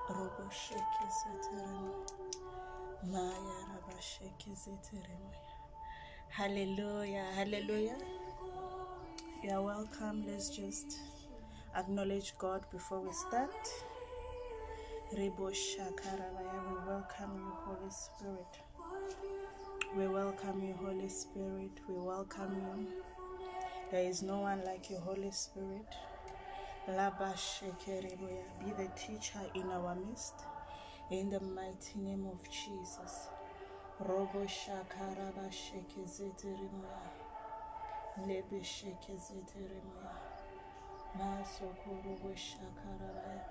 Robo shake zeteremo. Maya raba shake zeteremo. Hallelujah. Hallelujah. You are welcome. Let's just acknowledge God before we start. Rebo shakarabaya. We welcome you, Holy Spirit. We welcome you, Holy Spirit. We welcome you. There is no one like you, Holy Spirit. Laba shekereboya. Be the teacher in our midst. In the mighty name of Jesus. Robo shakaraba shekezeteremoya. Lebe shekezeteremoya. Masokorobo shakarabaya.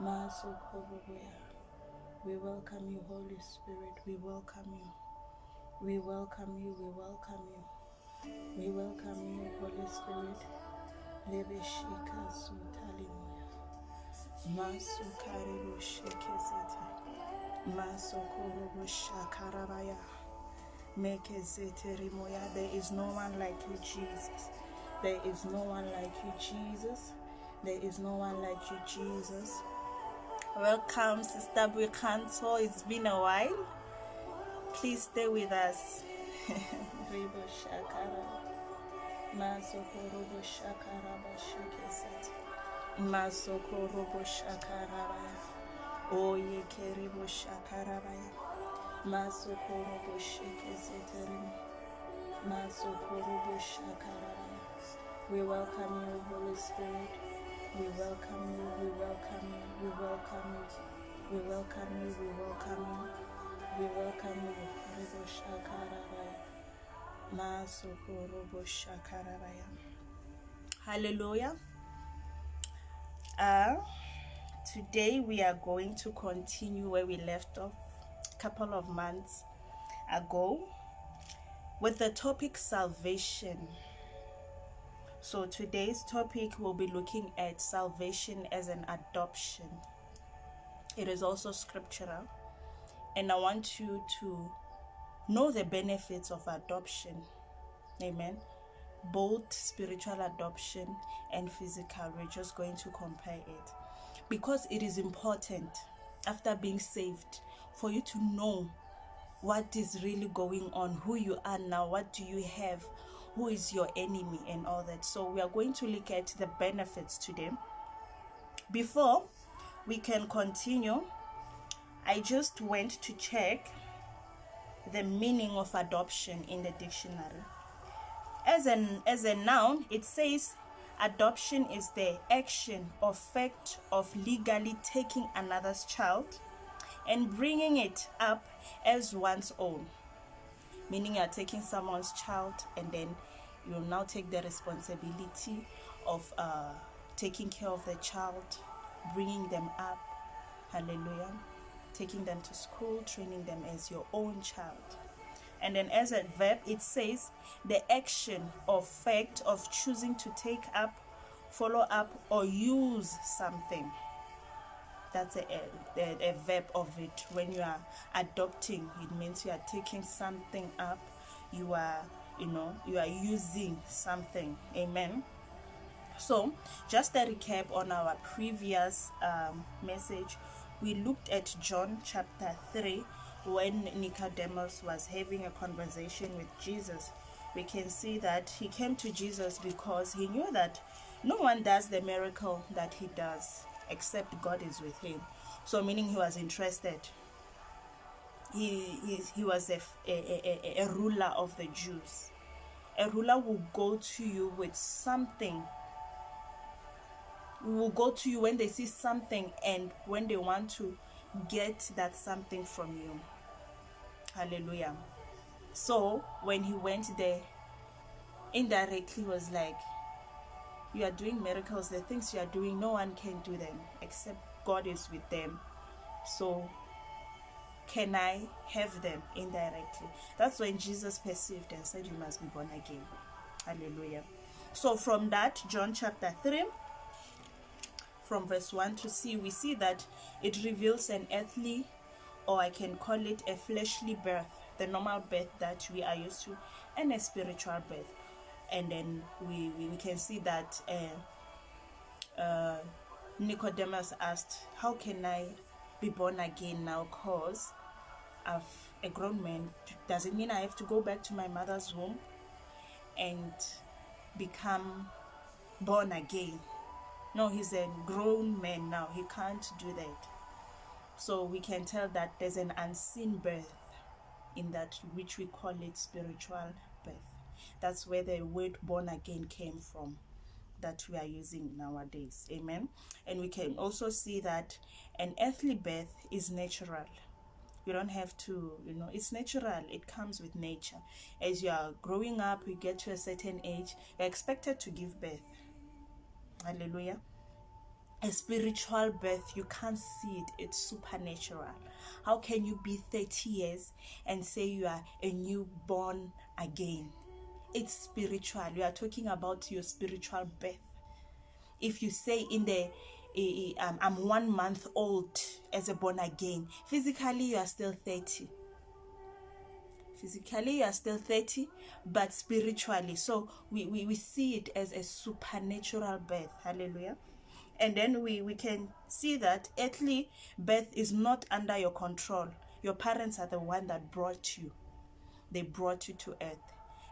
Masokoroboya. We welcome you, Holy Spirit. We welcome you. We welcome you. We welcome you. We welcome you, Holy Spirit. Lebe shikazutalemoya. Masokaribo shekezete. Masokorobo shakarabaya. Mekezeterimoya. There is no one like you, Jesus. There is no one like you, Jesus. There is no one like you, Jesus. Welcome, Sister Buikanto. It's been a while. Please stay with us. Ribo shakara. Masokorobo shakaraba shekezete. Masokorobo shakarabaya. Oye keribo shakarabaya. Masokorobo shekezeterimo. Masokorobo shakarabaya. We welcome you, Holy Spirit. We welcome you, we welcome you, we welcome you. We welcome you, we welcome you. We welcome you. Ribo shakarabaya. Masokorobo shakarabaya. Hallelujah. Today we are going to continue where we left off a couple of months ago with the topic salvation. So today's topic will be looking at salvation as an adoption. It is also scriptural, and I want you to know the benefits of adoption. Amen. Both spiritual adoption and physical. We're just going to compare it because it is important after being saved for you to know what is really going on, who you are now, what do you have, who is your enemy, and all that. So we are going to look at the benefits today. Before we can continue, I just went to check the meaning of adoption in the dictionary. As a noun, it says adoption is the action or fact of legally taking another's child and bringing it up as one's own. Meaning you are taking someone's child and then you will now take the responsibility of taking care of the child, bringing them up. Hallelujah. Taking them to school, training them as your own child. And then as a verb, it says the action or fact of choosing to take up, follow up, or use something. That's a verb of it. When you are adopting, it means you are taking something up. You are using something. Amen. So just a recap on our previous message, we looked at John chapter 3 when Nicodemus was having a conversation with Jesus. We can see that he came to Jesus because he knew that no one does the miracle that he does except God is with him. So meaning he was interested. He was a ruler of the Jews. A ruler will go to you with something. Will go to you when they see something and when they want to get that something from you. Hallelujah. So when he went there, indirectly was like, you are doing miracles, the things you are doing, no one can do them except God is with them. So can I have them? Indirectly. That's when Jesus perceived and said, you must be born again. Hallelujah. So from that, John chapter 3, from verse 1 to C, we see that it reveals an earthly, or I can call it a fleshly birth, the normal birth that we are used to, and a spiritual birth. And then we can see that Nicodemus asked, how can I be born again now? Because I'm a grown man. Does it mean I have to go back to my mother's womb and become born again? No, he's a grown man now. He can't do that. So we can tell that there's an unseen birth in that, which we call it spiritual birth. That's where the word born again came from, that we are using nowadays. Amen. And we can also see that an earthly birth is natural. You don't have to, it's natural. It comes with nature. As you are growing up, you get to a certain age, you're expected to give birth. Hallelujah. A spiritual birth, you can't see it. It's supernatural. How can you be 30 years and say you are a newborn again? It's spiritual. You are talking about your spiritual birth. If you say in the I'm 1 month old as a born again, physically you are still 30. Physically you are still 30, but spiritually, so we see it as a supernatural birth. Hallelujah. And then we can see that earthly birth is not under your control. Your parents are the one that brought you. They brought you to earth.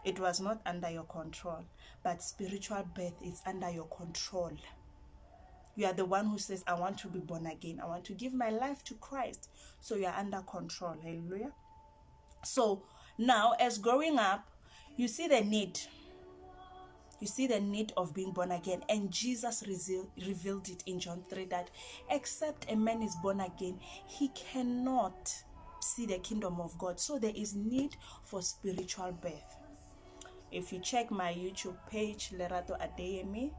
It was not under your control. But spiritual birth is under your control. You are the one who says, I want to be born again. I want to give my life to Christ. So you are under control. Hallelujah. So now, as growing up, you see the need. You see the need of being born again. And Jesus revealed it in John 3 that except a man is born again, he cannot see the kingdom of God. So there is need for spiritual birth. If you check my YouTube page, Lerato Adeyemi,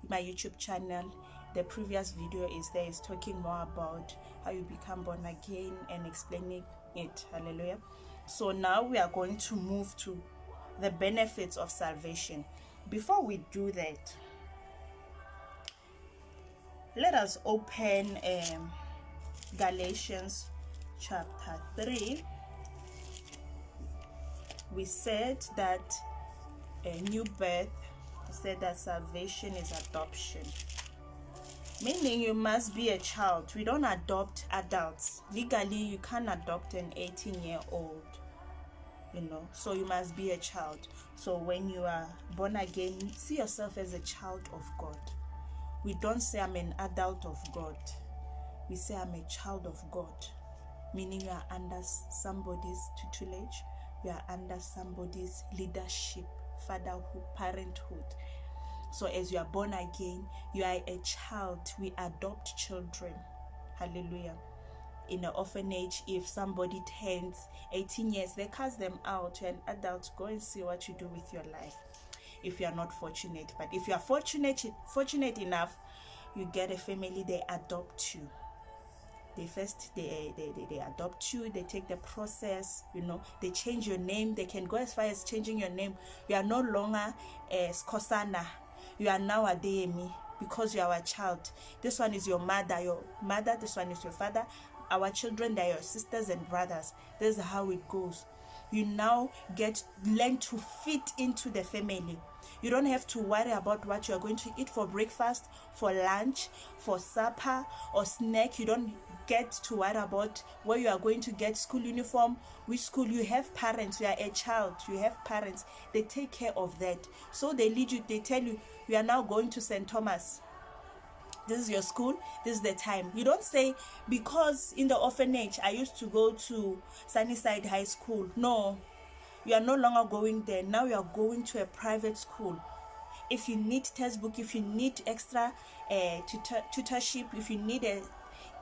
my YouTube channel, the previous video is there, is talking more about how you become born again and explaining it. Hallelujah. So now we are going to move to the benefits of salvation. Before we do that, let us open Galatians chapter 3. We said that a new birth, we said that salvation is adoption. Meaning you must be a child. We don't adopt adults. Legally, you can't adopt an 18-year-old. So you must be a child. So when you are born again, see yourself as a child of God. We don't say I'm an adult of God. We say I'm a child of God. Meaning you are under somebody's tutelage. You are under somebody's leadership, fatherhood, parenthood. So as you are born again, you are a child. We adopt children. Hallelujah. In an orphanage, if somebody turns 18 years, they cast them out. You're an adult. Go and see what you do with your life. If you are not fortunate. But if you are fortunate enough, you get a family, they adopt you. They adopt you. They take the process, they change your name. They can go as far as changing your name. You are no longer Skosana. You are now Adeyemi, because you are a child. This one is your mother, this one is your father. Our children, they are your sisters and brothers. This is how it goes. You now learn to fit into the family. You don't have to worry about what you are going to eat for breakfast, for lunch, for supper or snack. You don't get to worry about where you are going to get school uniform, which school. You have parents. You are a child. You have parents. They take care of that. So they lead you. They tell you, you are now going to St. Thomas. This is your school, this is the time. You don't say, because in the orphanage I used to go to Sunnyside High School. No, you are no longer going there. Now you are going to a private school. If you need textbook, if you need extra tutorship, if you need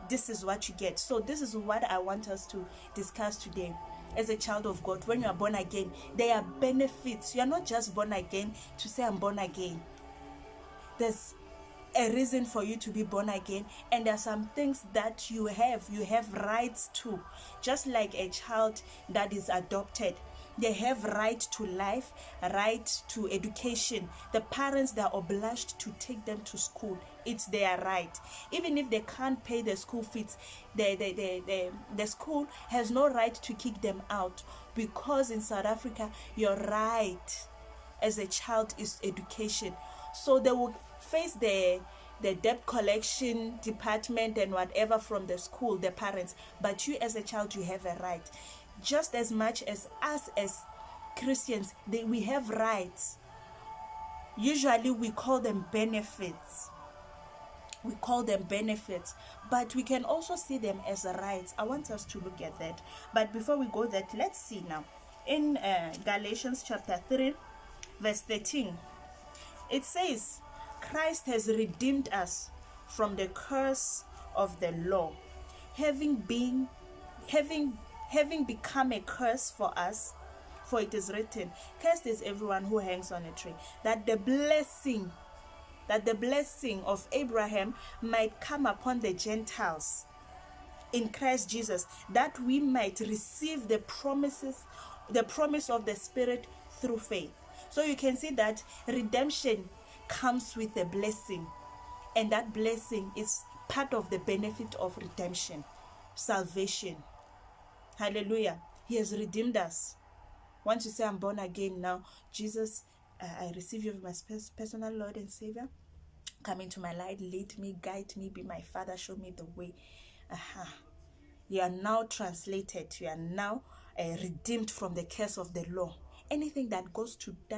this is what you get. So this is what I want us to discuss today. As a child of God, when you are born again, there are benefits. You are not just born again to say I'm born again. There's a reason for you to be born again, and there are some things that you have rights to. Just like a child that is adopted, they have right to life, right to education. The parents, they are obliged to take them to school. It's their right. Even if they can't pay the school fees, the school has no right to kick them out, because in South Africa your right as a child is education. So they will face the the debt collection department and whatever from the school, the parents. But you as a child, you have a right. Just as much as us as Christians, we have rights. Usually we call them benefits. We call them benefits, but we can also see them as rights. I want us to look at that. But before we go that, let's see now. In Galatians chapter 3, verse 13, it says, Christ has redeemed us from the curse of the law, having become a curse for us. For it is written, cursed is everyone who hangs on a tree, that the blessing of Abraham might come upon the Gentiles in Christ Jesus, that we might receive the promise of the Spirit through faith. So you can see that redemption comes with a blessing, and that blessing is part of the benefit of redemption, salvation. Hallelujah. He has redeemed us. Once you say, I'm born again now, Jesus, I receive you as my personal Lord and Savior. Come into my life, lead me, guide me, be my Father, show me the way. You are now translated. You are now redeemed from the curse of the law. Anything that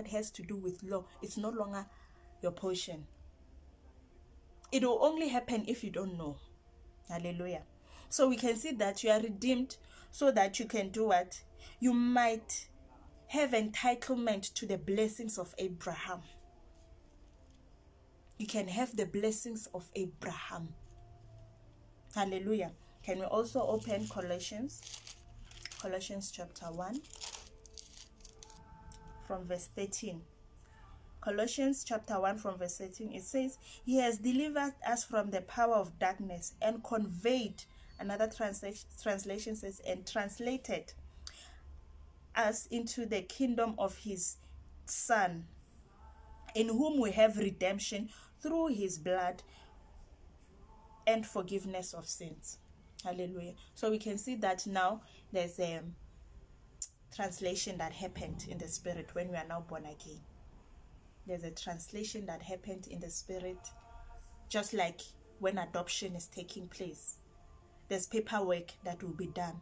has to do with law, it's no longer your portion. It will only happen if you don't know. Hallelujah. So we can see that you are redeemed so that you can do what? You might have entitlement to the blessings of Abraham. You can have the blessings of Abraham. Hallelujah. Can we also open Colossians chapter 1 from verse 13. Colossians chapter 1 from verse 13, it says, He has delivered us from the power of darkness and conveyed, another translation says, and translated us into the kingdom of His Son, in whom we have redemption through His blood and forgiveness of sins. Hallelujah. So we can see that now there's a translation that happened in the Spirit when we are now born again. There's a translation that happened in the Spirit, just like when adoption is taking place. There's paperwork that will be done.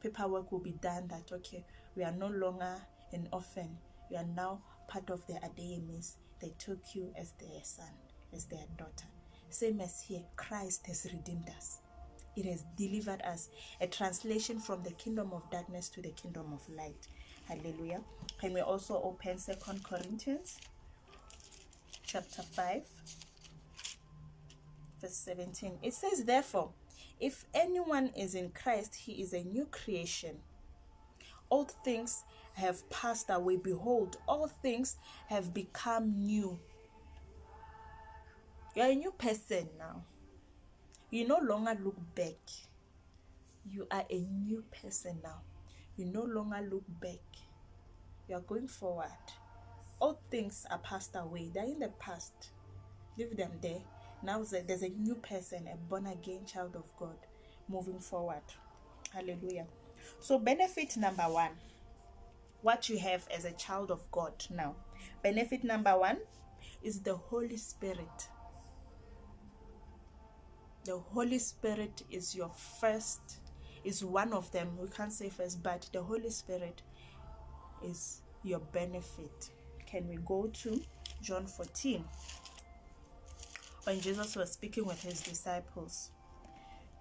Paperwork will be done that, okay, we are no longer an orphan. You are now part of the Ademis. They took you as their son, as their daughter. Same as here, Christ has redeemed us. It has delivered us. A translation from the kingdom of darkness to the kingdom of light. Hallelujah. Can we also open 2 Corinthians chapter 5, verse 17. It says, therefore, if anyone is in Christ, he is a new creation. Old things have passed away. Behold, all things have become new. You are a new person now. You no longer look back. You are a new person now. You no longer look back. You are going forward. All things are passed away. They're in the past. Leave them there. Now there's a new person, a born-again child of God, moving forward. Hallelujah. So benefit number 1, what you have as a child of God now. Benefit number 1 is the Holy Spirit. The Holy Spirit is your first, is one of them. We can't say first, but the Holy Spirit is your benefit. Can we go to John 14? When Jesus was speaking with his disciples.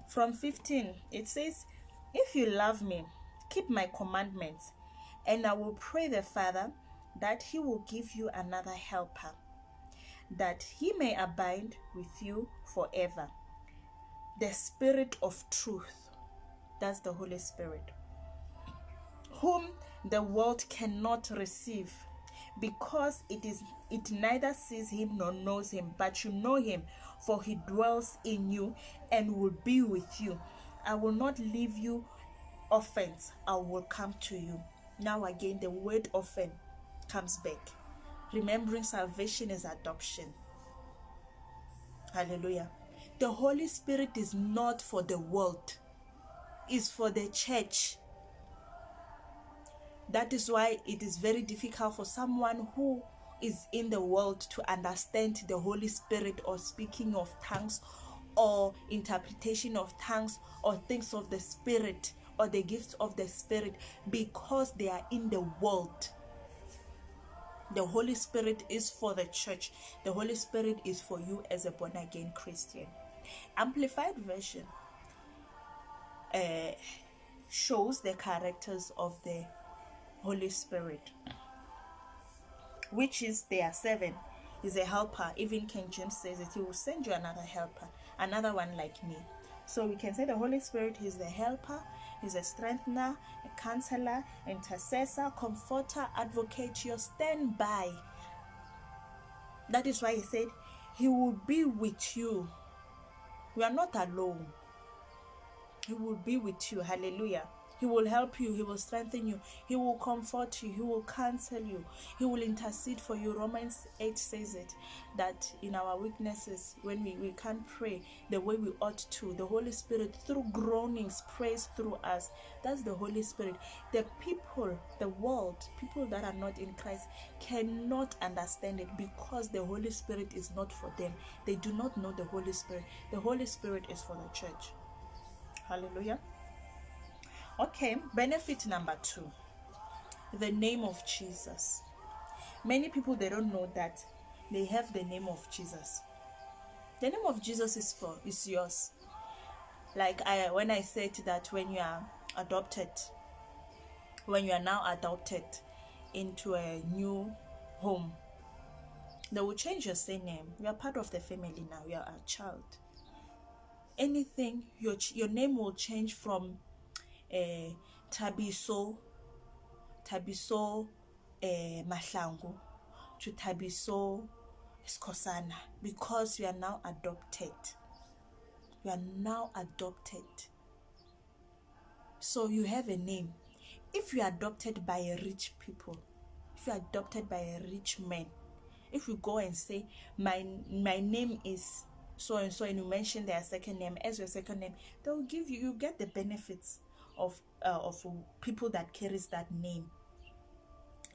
From 15, it says, if you love me, keep my commandments, and I will pray the Father that he will give you another helper, that he may abide with you forever. The Spirit of truth, that's the Holy Spirit, whom the world cannot receive, because it neither sees him nor knows him, but you know him, for he dwells in you and will be with you. I will not leave you orphans, I will come to you. Now again, the word orphan comes back. Remembering salvation is adoption. Hallelujah. The Holy Spirit is not for the world, it's for the church. That is why it is very difficult for someone who is in the world to understand the Holy Spirit or speaking of tongues or interpretation of tongues or things of the Spirit or the gifts of the Spirit, because they are in the world. The Holy Spirit is for the church. The Holy Spirit is for you as a born-again Christian. Amplified version shows the characters of the Holy Spirit, which is, there are 7. He's a helper. Even King James says it. He will send you another helper, another one like me. So we can say the Holy Spirit is the helper, he's a strengthener, a counselor, intercessor, comforter, advocate, your standby. That is why he said he will be with you. We are not alone. He will be with you. Hallelujah. He will help you. He will strengthen you. He will comfort you. He will counsel you. He will intercede for you. Romans 8 says it, that in our weaknesses, when we can't pray the way we ought to, the Holy Spirit, through groanings, prays through us. That's the Holy Spirit. The people, the world, people that are not in Christ cannot understand it, because the Holy Spirit is not for them. They do not know the Holy Spirit. The Holy Spirit is for the church. Hallelujah. Okay, benefit number 2, the name of Jesus. Many people, they don't know that they have the name of Jesus. The name of Jesus is yours. Like when I said that when you are adopted, when you are now adopted into a new home, they will change your surname. You are part of the family now. You are a child. Anything, your name will change from Tabiso Mahlangu to Tabiso Skosana, because you are now adopted. You are now adopted. So you have a name. If you are adopted by a rich people, if you are adopted by a rich man, if you go and say my name is so and so, and you mention their second name as your second name, they will give you get the benefits of people that carries that name.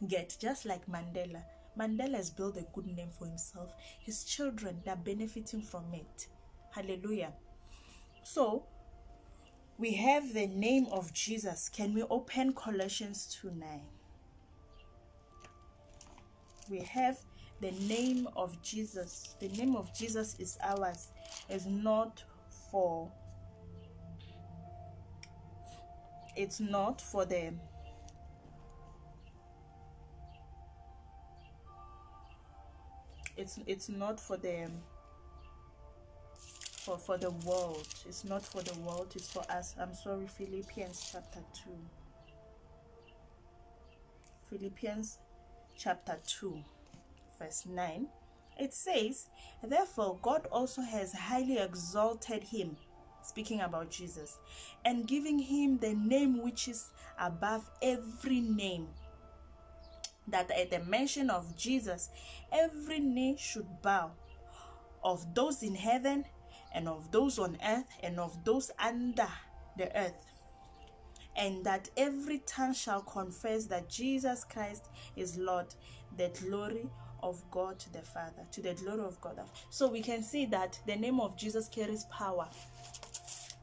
Just like Mandela. Mandela has built a good name for himself. His children, they're benefiting from it. Hallelujah. So we have the name of Jesus. Can we open Colossians 2:9? We have the name of Jesus. The name of Jesus is ours. It's not for the it's not for the for the world. It's not for the world, it's for us. I'm sorry, Philippians chapter 2. Philippians chapter 2 verse 9. It says, therefore God also has highly exalted him, speaking about Jesus, and giving him the name which is above every name, that at the mention of Jesus every knee should bow, of those in heaven and of those on earth and of those under the earth, and that every tongue shall confess that Jesus Christ is Lord, the glory of God the Father, to the glory of God. So we can see that the name of Jesus carries power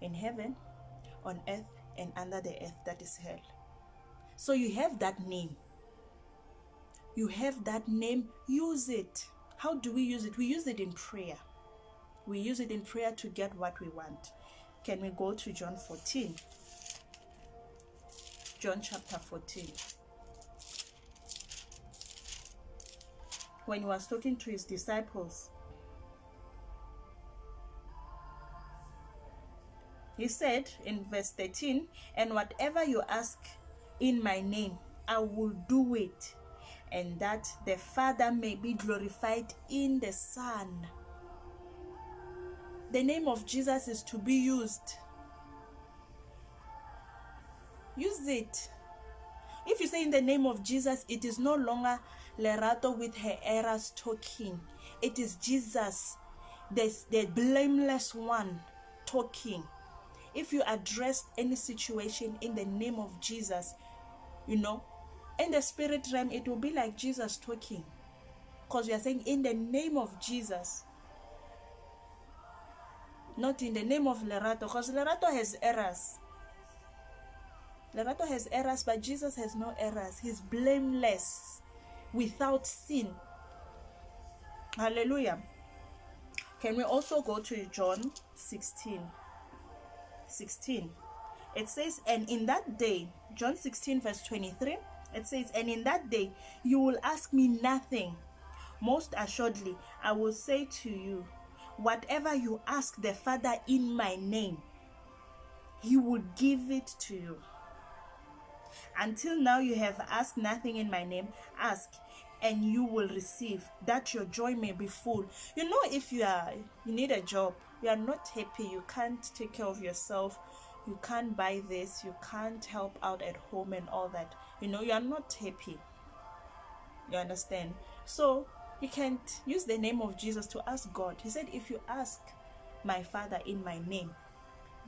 in heaven, on earth, and under the earth, that is hell. So you have that name. You have that name. Use it. How do we use it? We use it in prayer. We use it in prayer to get what we want. Can we go to John 14? John chapter 14. When he was talking to his disciples, he said in verse 13, and whatever you ask in my name, I will do it, and that the Father may be glorified in the Son. The name of Jesus is to be used. Use it. If you say in the name of Jesus, it is no longer Lerato with her errors talking. It is Jesus, the blameless one, talking. If you address any situation in the name of Jesus, in the spirit realm, it will be like Jesus talking. Because we are saying in the name of Jesus. Not in the name of Lerato, because Lerato has errors. Lerato has errors, but Jesus has no errors. He's blameless, without sin. Hallelujah. Can we also go to John 16? It says, and in that day, John 16 verse 23, it says, and in that day you will ask me nothing. Most assuredly, I will say to you, whatever you ask the Father in my name, he will give it to you. Until now you have asked nothing in my name. Ask and you will receive, that your joy may be full. You know, if you need a job, you are not happy, you can't take care of yourself, you can't buy this, you can't help out at home and all that, you know, you are not happy. You understand? So you can't use the name of Jesus to ask God. He said, if you ask my Father in my name,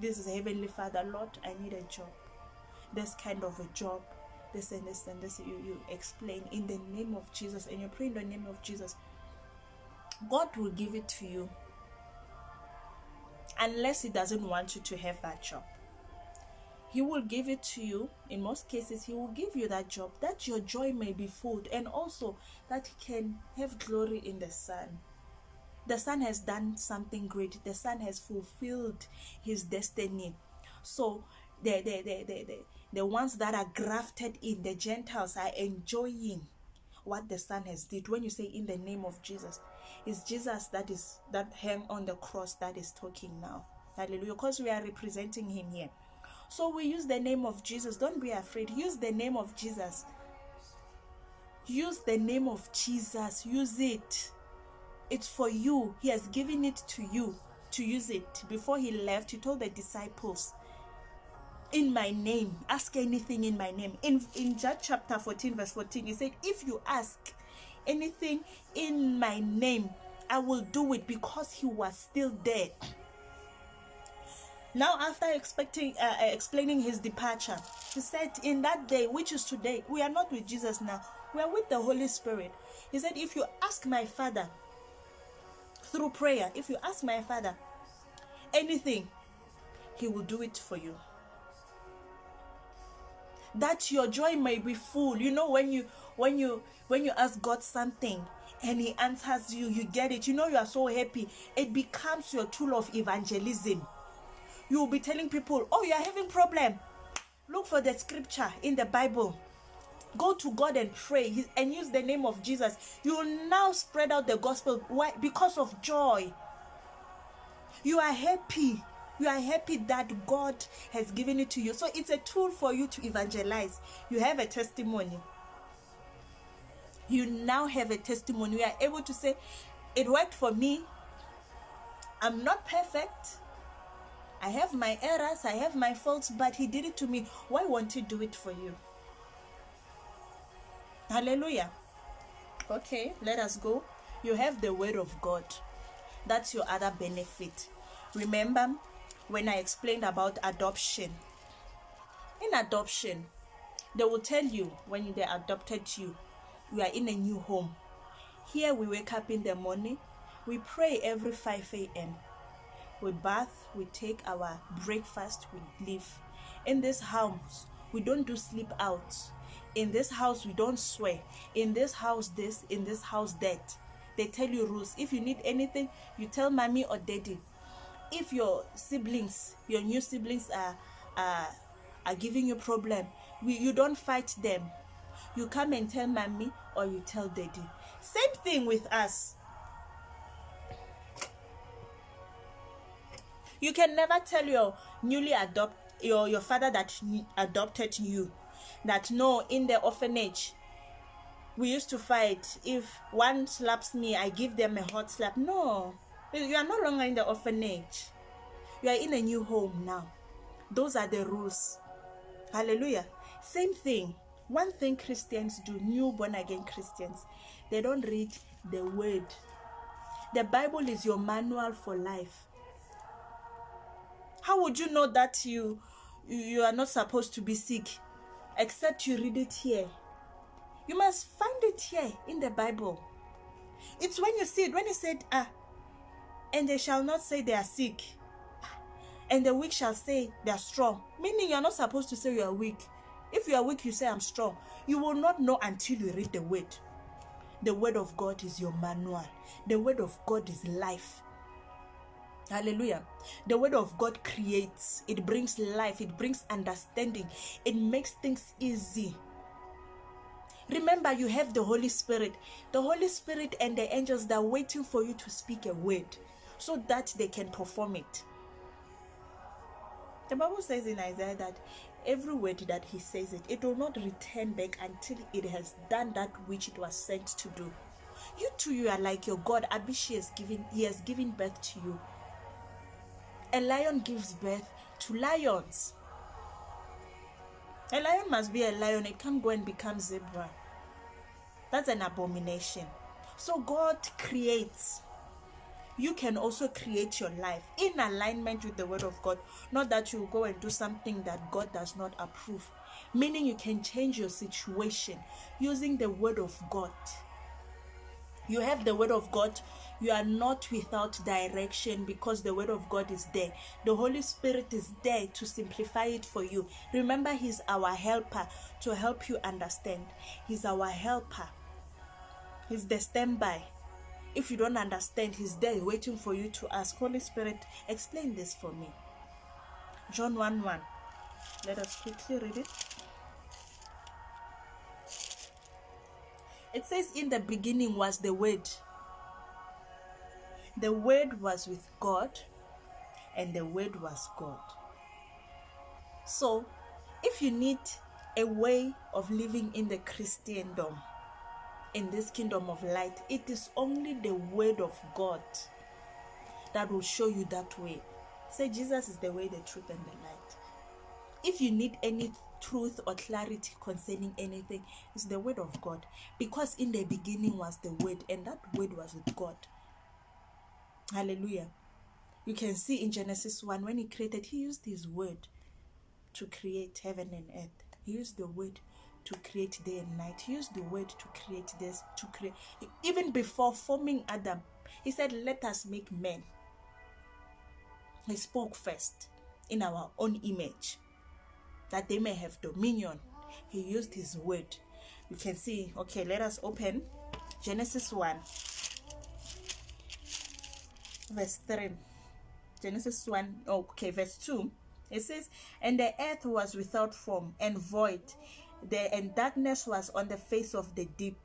this is Heavenly Father, Lord, I need a job, this kind of a job, this and this and this, you explain in the name of Jesus, and you pray in the name of Jesus, God will give it to you, unless he doesn't want you to have that job. He will give it to you. In most cases, he will give you that job, that your joy may be full, and also that he can have glory in the Son. The Son has done something great. The Son has fulfilled his destiny. So the ones that are grafted in, the Gentiles, are enjoying what the Son has did. When you say in the name of Jesus, it's Jesus that hang on the cross that is talking now. Hallelujah. Because we are representing him here. So we use the name of Jesus. Don't be afraid. Use the name of Jesus. Use the name of Jesus. Use it. It's for you. He has given it to you to use it. Before he left, he told the disciples, in my name, ask anything in my name. In John chapter 14 verse 14, he said, if you ask anything in my name, I will do it, because he was still there. Now, after explaining his departure, he said, in that day, which is today, we are not with Jesus now, we are with the Holy Spirit. He said, if you ask my Father through prayer, if you ask my Father anything, he will do it for you, that your joy may be full. You know, when you ask God something and he answers you, you get it, you know, you are so happy. It becomes your tool of evangelism. You will be telling people, oh, you are having problem, look for the scripture in the Bible, go to God and pray and use the name of Jesus. You will now spread out the gospel. Why? Because of joy. You are happy. You are happy that God has given it to you. So it's a tool for you to evangelize. You have a testimony. You now have a testimony. You are able to say, it worked for me. I'm not perfect. I have my errors. I have my faults, but he did it to me. Why won't he do it for you? Hallelujah. Okay, let us go. You have the word of God. That's your other benefit. Remember when I explained about adoption? In adoption, they will tell you when they adopted you, you are in a new home. Here we wake up in the morning, we pray every 5 a.m. We bath, we take our breakfast, we leave. In this house, we don't do sleep out. In this house, we don't swear. In this house, this. In this house, that. They tell you rules. If you need anything, you tell mommy or daddy. If your siblings, your new siblings are giving you problem, you don't fight them. You come and tell mommy or you tell daddy. Same thing with us. You can never tell your your father that adopted you that no, in the orphanage we used to fight. If one slaps me, I give them a hot slap. No, you are no longer in the orphanage. You are in a new home now. Those are the rules. Hallelujah. Same thing. One thing Christians do, new born again Christians, they don't read the word. The Bible is your manual for life. How would you know that you are not supposed to be sick except you read it here? You must find it here in the Bible. It's when you see it, when you said, and they shall not say they are sick, and the weak shall say they are strong. Meaning you're not supposed to say you are weak. If you are weak, you say I'm strong. You will not know until you read the word. The word of God is your manual. The word of God is life. Hallelujah. The word of God creates. It brings life. It brings understanding. It makes things easy. Remember, you have the Holy Spirit. The Holy Spirit and the angels, they're waiting for you to speak a word so that they can perform it. The Bible says in Isaiah that every word that he says it will not return back until it has done that which it was sent to do. You too, you are like your God. He has given birth to you. A lion gives birth to lions. A lion must be a lion. It can't go and become zebra. That's an abomination. So God creates. You can also create your life in alignment with the word of God. Not that you go and do something that God does not approve. Meaning you can change your situation using the word of God. You have the word of God. You are not without direction because the word of God is there. The Holy Spirit is there to simplify it for you. Remember, He's our helper to help you understand. He's our helper. He's the standby. If you don't understand, He's there waiting for you to ask, Holy Spirit, explain this for me. John 1:1. Let us quickly read it. It says, in the beginning was the Word. The Word was with God, and the Word was God. So, if you need a way of living in the Christendom, in this kingdom of light, it is only the word of God that will show you that way. Say, Jesus is the way, the truth, and the light. If you need any truth or clarity concerning anything, it's the word of God. Because in the beginning was the word, and that word was with God. Hallelujah. You can see in Genesis 1, when He created, He used His word to create heaven and earth. He used the word to create day and night. He used the word to create this, to create. Even before forming Adam, He said, let us make men. He spoke first in our own image, that they may have dominion. He used His word. You can see, okay, let us open Genesis 1, verse 3. Genesis 1, okay, verse 2. It says, and the earth was without form and void, and darkness was on the face of the deep,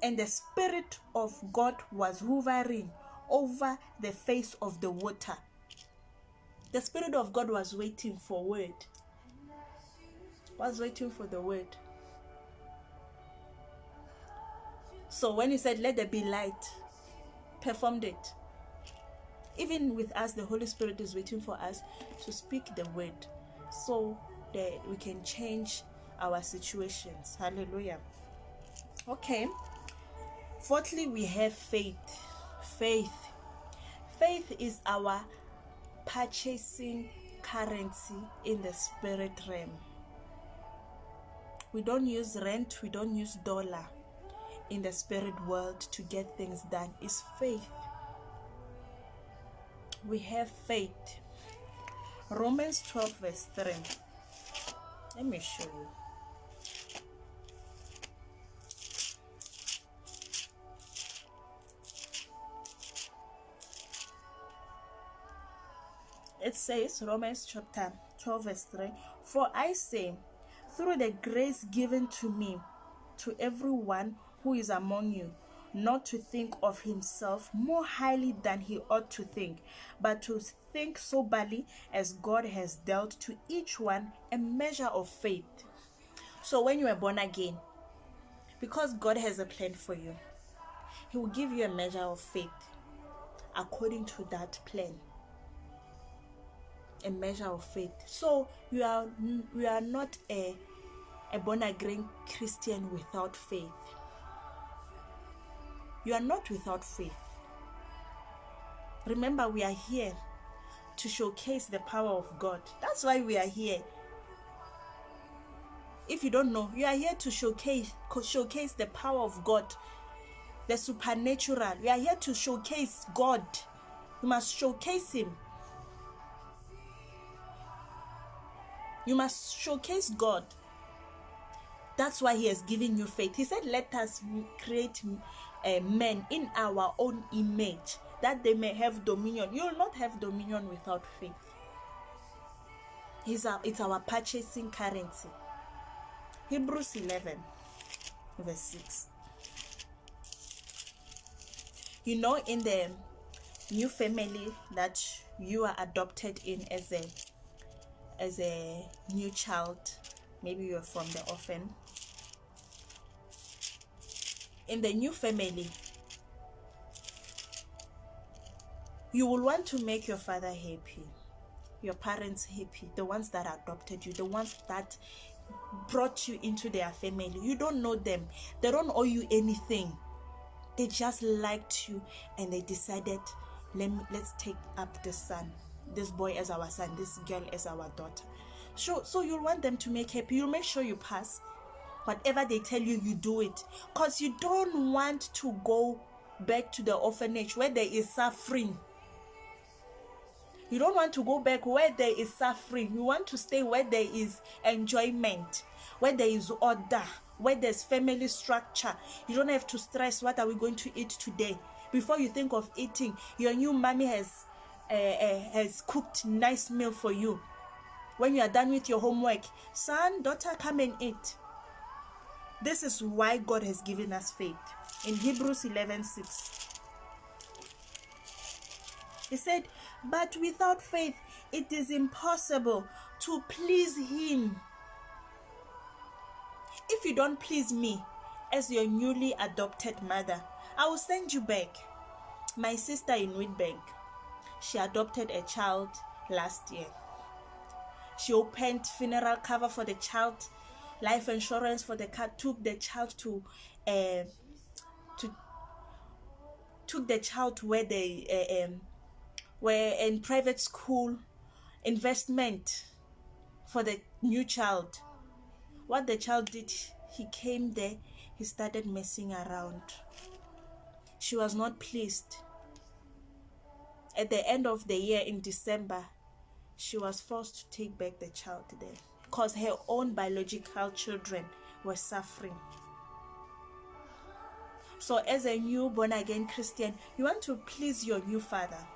and the Spirit of God was hovering over the face of the water. The Spirit of God was waiting for word. Was waiting for the word. So when He said, let there be light, performed it. Even with us, the Holy Spirit is waiting for us to speak the word so that we can change our situations. Hallelujah. Okay. Fourthly, we have faith. Faith is our purchasing currency in the spirit realm. We don't use rent, we don't use dollar in the spirit world to get things done. It's faith. We have faith. Romans 12 verse 3. Let me show you. It says, Romans chapter 12 verse 3, for I say, through the grace given to me, to everyone who is among you, not to think of himself more highly than he ought to think, but to think soberly as God has dealt to each one a measure of faith. So when you are born again, because God has a plan for you, He will give you a measure of faith according to that plan. A measure of faith. So you are not a born again Christian without faith. You are not without faith. Remember, we are here to showcase the power of God. That's why we are here. If you don't know, you are here to showcase the power of God. the supernatural. We are here to showcase God. You must showcase him. You must showcase God. That's why he has given you faith. He said, let us create men in our own image, that they may have dominion. You will not have dominion without faith. It's our purchasing currency. Hebrews 11, verse 6. You know, in the new family that you are adopted in as a new child, maybe you're from the orphan. In the new family, you will want to make your father happy, your parents happy, the ones that adopted you, the ones that brought you into their family. You don't know them. They don't owe you anything. They just liked you and they decided, let's take up this son, this boy as our son, this girl as our daughter. So you'll want them to make happy. You'll make sure you pass. Whatever they tell you, you do it. Because you don't want to go back to the orphanage where there is suffering. You don't want to go back where there is suffering. You want to stay where there is enjoyment, where there is order, where there's family structure. You don't have to stress, what are we going to eat today? Before you think of eating, your new mommy has cooked nice meal for you. When you are done with your homework, son, daughter, come and eat. This is why God has given us faith. In Hebrews 11:6, he said, but without faith, it is impossible to please him. If you don't please me as your newly adopted mother, I will send you back. My sister in Witbank, she adopted a child last year. She opened funeral cover for the child, life insurance for the cat, took the child to where they were in private school, investment for the new child. What the child did, he came there, he started messing around. She was not pleased. At the end of the year, in December, she was forced to take back the child there because her own biological children were suffering. So as a new born-again Christian, you want to please your new father.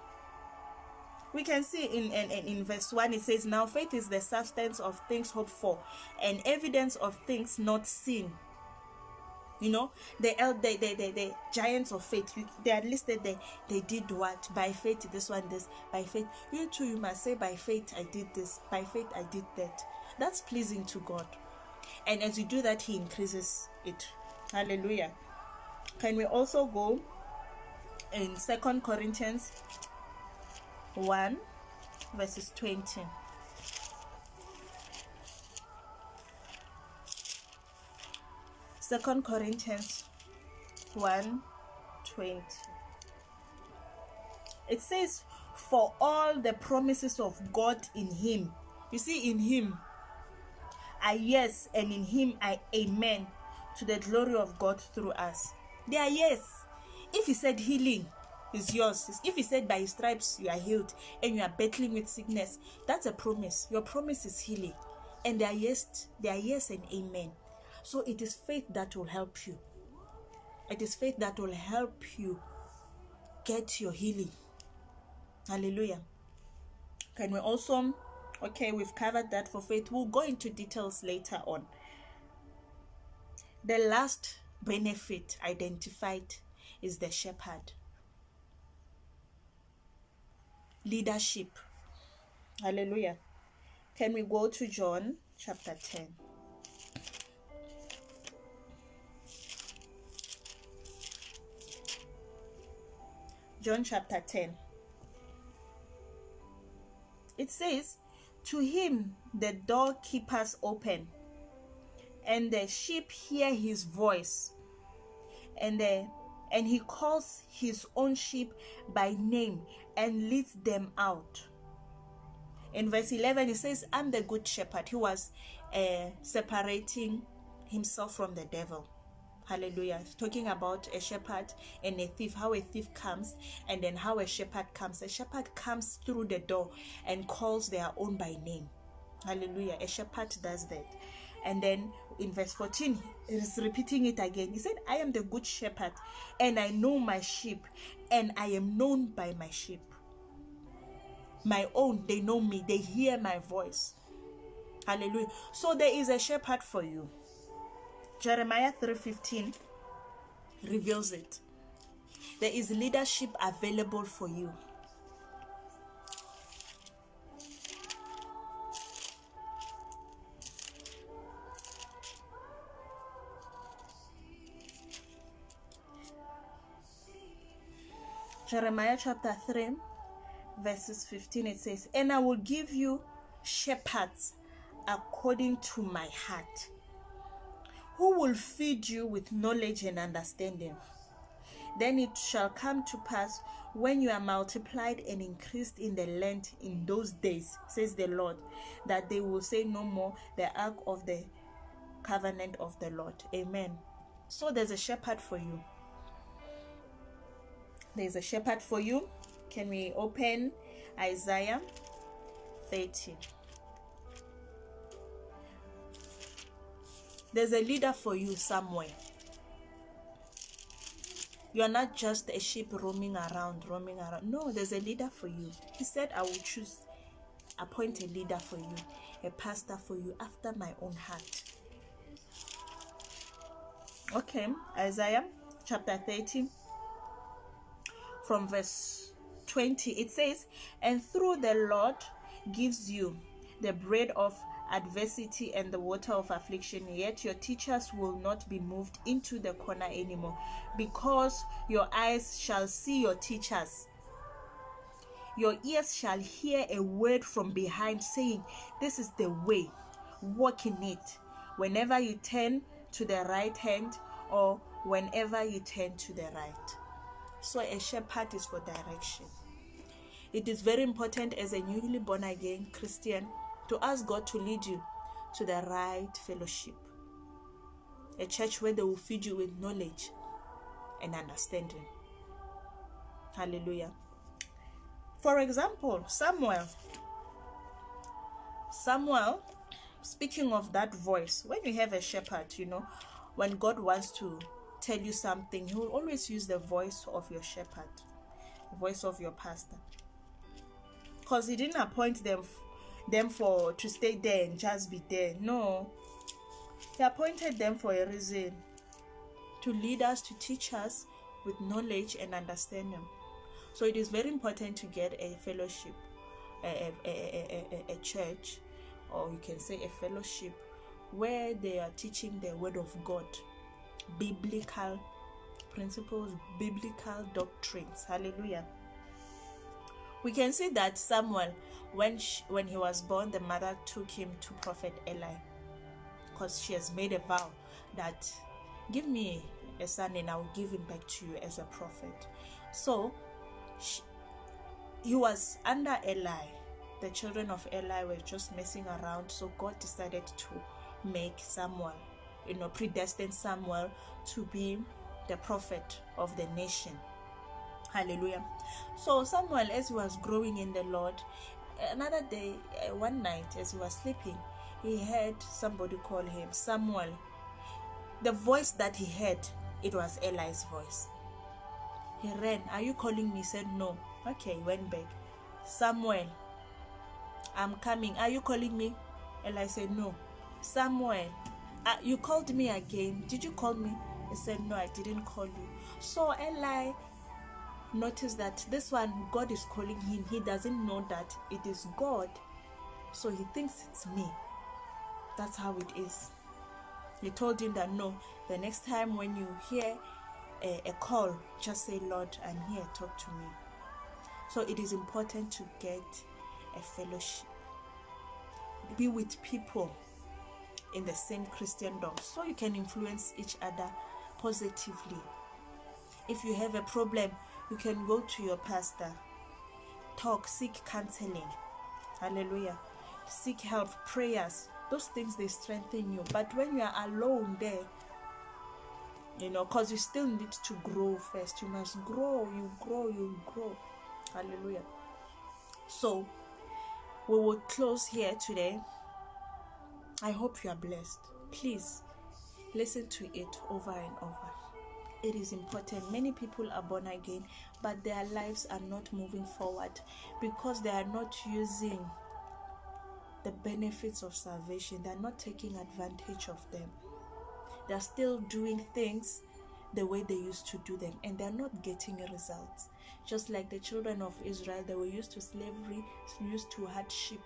We can see in verse 1, it says, now faith is the substance of things hoped for and evidence of things not seen. You know, the giants of faith, they are listed there. They did what? By faith, this one, this. By faith. You too, you must say, by faith, I did this. By faith, I did that. That's pleasing to God. And as you do that, he increases it. Hallelujah. Can we also go in 2 Corinthians 1, verses 20? 2 Corinthians 1:20. It says, for all the promises of God in him. You see, in him are yes, and in him are amen, to the glory of God through us. They are yes. If he said healing is yours, if he said by his stripes you are healed and you are battling with sickness, that's a promise. Your promise is healing. And they are yes and amen. So it is faith that will help you. It is faith that will help you get your healing. Hallelujah. Can we also, okay, we've covered that for faith. We'll go into details later on. The last benefit identified is the shepherd. Leadership. Hallelujah. Can we go to John chapter 10? John chapter 10. It says, to him the doorkeepers open, and the sheep hear his voice, and he calls his own sheep by name and leads them out. In verse 11, it says, I'm the good shepherd. He was separating himself from the devil. Hallelujah. Talking about a shepherd and a thief, how a thief comes, and then how a shepherd comes. A shepherd comes through the door and calls their own by name. Hallelujah. A shepherd does that. And then in verse 14, it is repeating it again. He said, I am the good shepherd, and I know my sheep, and I am known by my sheep. My own, they know me, they hear my voice. Hallelujah. So there is a shepherd for you. Jeremiah 3:15 reveals it. There is leadership available for you. Jeremiah chapter 3 verses 15, it says, and I will give you shepherds according to my heart, who will feed you with knowledge and understanding. Then it shall come to pass, when you are multiplied and increased in the land in those days, says the Lord, that they will say no more, the ark of the covenant of the Lord. Amen. So there's a shepherd for you. There's a shepherd for you. Can we open Isaiah 30? There's a leader for you somewhere. You are not just a sheep roaming around. No, there's a leader for you. He said, I will appoint a leader for you, a pastor for you after my own heart. Okay, Isaiah chapter 30 from verse 20, it says, and through the Lord gives you the bread of adversity and the water of affliction, yet your teachers will not be moved into the corner anymore, because your eyes shall see your teachers, your ears shall hear a word from behind saying, this is the way, walk in it, whenever you turn to the right hand or whenever you turn to the right. So a shepherd is for direction. It is very important as a newly born again Christian to ask God to lead you to the right fellowship. A church where they will feed you with knowledge and understanding. Hallelujah. For example, Samuel, speaking of that voice, when you have a shepherd, when God wants to tell you something, he will always use the voice of your shepherd, the voice of your pastor. Because he didn't appoint them to stay there and just be there. No, he appointed them for a reason, to lead us, to teach us with knowledge and understanding. So it is very important to get a fellowship, a church, or you can say a fellowship, where they are teaching the word of God, biblical principles, biblical doctrines. Hallelujah. We can see that Samuel, when he was born, the mother took him to Prophet Eli, because she has made a vow that, give me a son and I will give him back to you as a prophet. So he was under Eli. The children of Eli were just messing around, so God decided to make Samuel, predestine Samuel to be the prophet of the nation. Hallelujah. So Samuel, as he was growing in the Lord, another day, one night, as he was sleeping, he heard somebody call him Samuel. The voice that he heard, it was Eli's voice. He ran. Are you calling me? He said no. Okay, he went back. Samuel, I'm coming. Are you calling me? Eli said no. Samuel, you called me again. Did you call me? He said no, I didn't call you. So Eli noticed that this one, God is calling him. He doesn't know that it is God, so he thinks it's me. That's how it is. He told him that no, the next time when you hear a call, just say, Lord, I'm here, talk to me. So it is important to get a fellowship, be with people in the same Christendom, so you can influence each other positively. If you have a problem, you can go to your pastor, talk, seek counseling. Hallelujah. Seek help, prayers. Those things, they strengthen you. But when you are alone there, because you still need to grow first. You must grow, you grow. Hallelujah. So we will close here today. I hope you are blessed. Please listen to it over and over. It is important. Many people are born again, but their lives are not moving forward because they are not using the benefits of salvation. They are not taking advantage of them. They are still doing things the way they used to do them, and they are not getting results. Just like the children of Israel, they were used to slavery, used to hardship.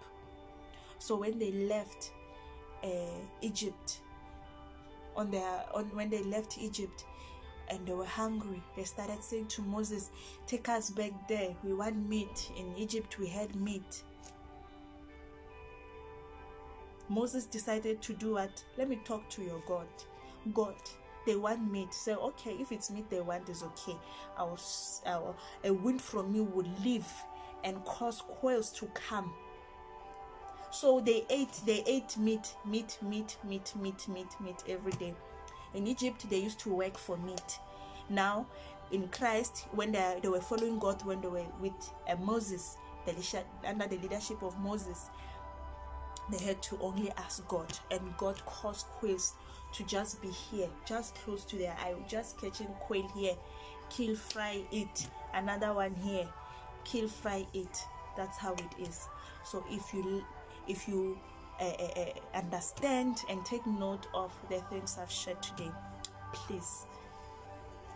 So when they left Egypt, when they left Egypt and they were hungry, they started saying to Moses, take us back there, we want meat. In Egypt we had meat. Moses decided to do what? Let me talk to your God. God, they want meat. Say, okay, if it's meat they want, is okay. A wind from me will leave and cause quails to come. So they ate meat every day. In Egypt, they used to work for meat. Now, in Christ, when they were following God, when they were with Moses, under the leadership of Moses, they had to only ask God, and God caused quails to just be here, just close to their eye, just catching quail here, kill, fry, eat. Another one here, kill, fry, eat. That's how it is. So if you understand and take note of the things I've shared today, please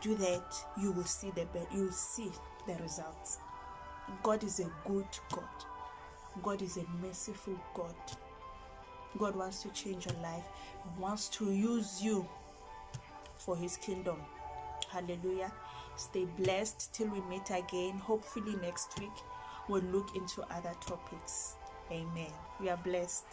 do that. You will see the results. God is a good God. God is a merciful God. God wants to change your life. He wants to use you for his kingdom. Hallelujah. Stay blessed till we meet again. Hopefully next week we'll look into other topics. Amen. We are blessed.